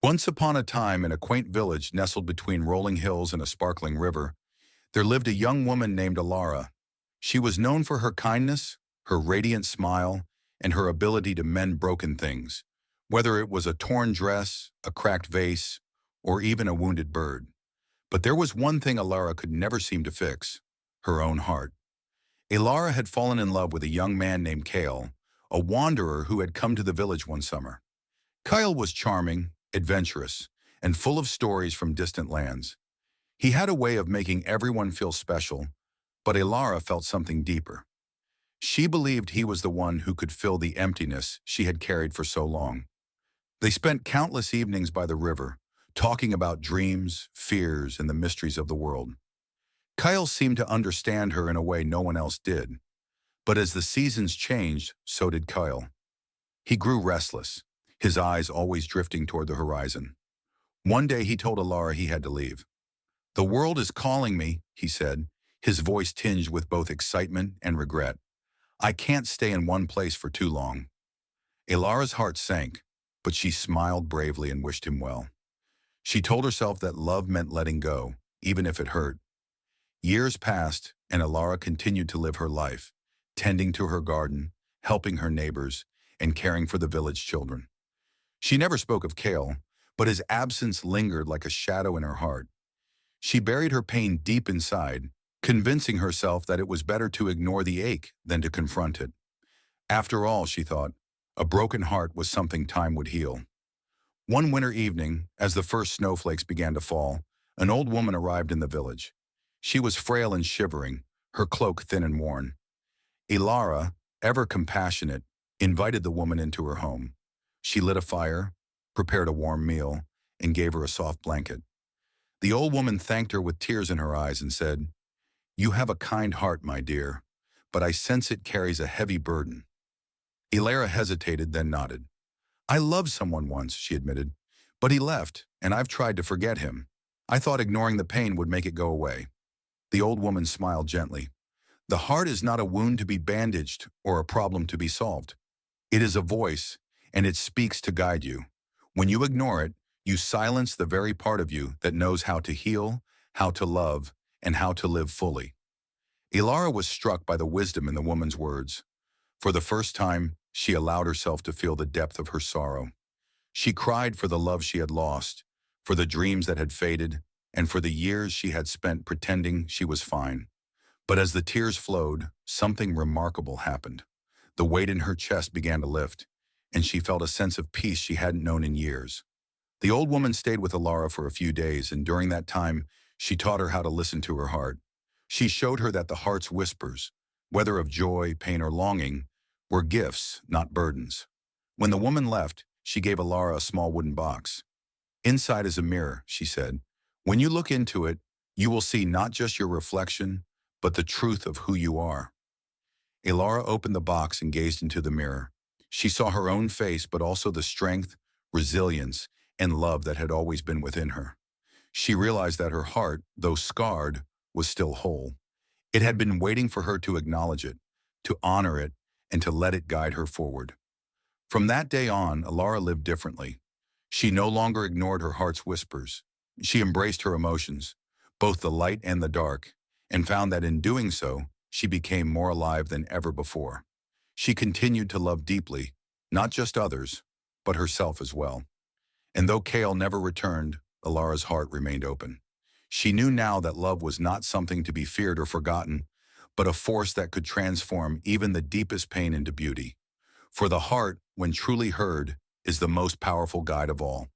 Once upon a time, in a quaint village nestled between rolling hills and a sparkling river, there lived a young woman named Elara. She was known for her kindness, her radiant smile, and her ability to mend broken things, whether it was a torn dress, a cracked vase, or even a wounded bird. But there was one thing Elara could never seem to fix: her own heart. Elara had fallen in love with a young man named Kale, a wanderer who had come to the village one summer. Kyle was charming, adventurous, and full of stories from distant lands. He had a way of making everyone feel special, but Elara felt something deeper. She believed he was the one who could fill the emptiness she had carried for so long. They spent countless evenings by the river, talking about dreams, fears, and the mysteries of the world. Kyle seemed to understand her in a way no one else did. But as the seasons changed, so did Kyle. He grew restless, his eyes always drifting toward the horizon. One day he told Elara he had to leave. "The world is calling me," he said, his voice tinged with both excitement and regret. "I can't stay in one place for too long." Elara's heart sank, but she smiled bravely and wished him well. She told herself that love meant letting go, even if it hurt. Years passed, and Elara continued to live her life, tending to her garden, helping her neighbors, and caring for the village children. She never spoke of Kale, but his absence lingered like a shadow in her heart. She buried her pain deep inside, convincing herself that it was better to ignore the ache than to confront it. After all, she thought, a broken heart was something time would heal. One winter evening, as the first snowflakes began to fall, an old woman arrived in the village. She was frail and shivering, her cloak thin and worn. Elara, ever compassionate, invited the woman into her home. She lit a fire, prepared a warm meal, and gave her a soft blanket. The old woman thanked her with tears in her eyes and said, "You have a kind heart, my dear, but I sense it carries a heavy burden." Elara hesitated, then nodded. "I loved someone once," she admitted, "but he left, and I've tried to forget him. I thought ignoring the pain would make it go away." The old woman smiled gently. "The heart is not a wound to be bandaged or a problem to be solved. It is a voice, and it speaks to guide you. When you ignore it, you silence the very part of you that knows how to heal, how to love, and how to live fully." Elara was struck by the wisdom in the woman's words. For the first time, she allowed herself to feel the depth of her sorrow. She cried for the love she had lost, for the dreams that had faded, and for the years she had spent pretending she was fine. But as the tears flowed, something remarkable happened. The weight in her chest began to lift, and she felt a sense of peace she hadn't known in years. The old woman stayed with Elara for a few days, and during that time, she taught her how to listen to her heart. She showed her that the heart's whispers, whether of joy, pain, or longing, were gifts, not burdens. When the woman left, she gave Elara a small wooden box. "Inside is a mirror," she said. "When you look into it, you will see not just your reflection, but the truth of who you are." Elara opened the box and gazed into the mirror. She saw her own face, but also the strength, resilience, and love that had always been within her. She realized that her heart, though scarred, was still whole. It had been waiting for her to acknowledge it, to honor it, and to let it guide her forward. From that day on, Elara lived differently. She no longer ignored her heart's whispers. She embraced her emotions, both the light and the dark, and found that in doing so, she became more alive than ever before. She continued to love deeply, not just others, but herself as well. And though Kale never returned, Elara's heart remained open. She knew now that love was not something to be feared or forgotten, but a force that could transform even the deepest pain into beauty. For the heart, when truly heard, is the most powerful guide of all.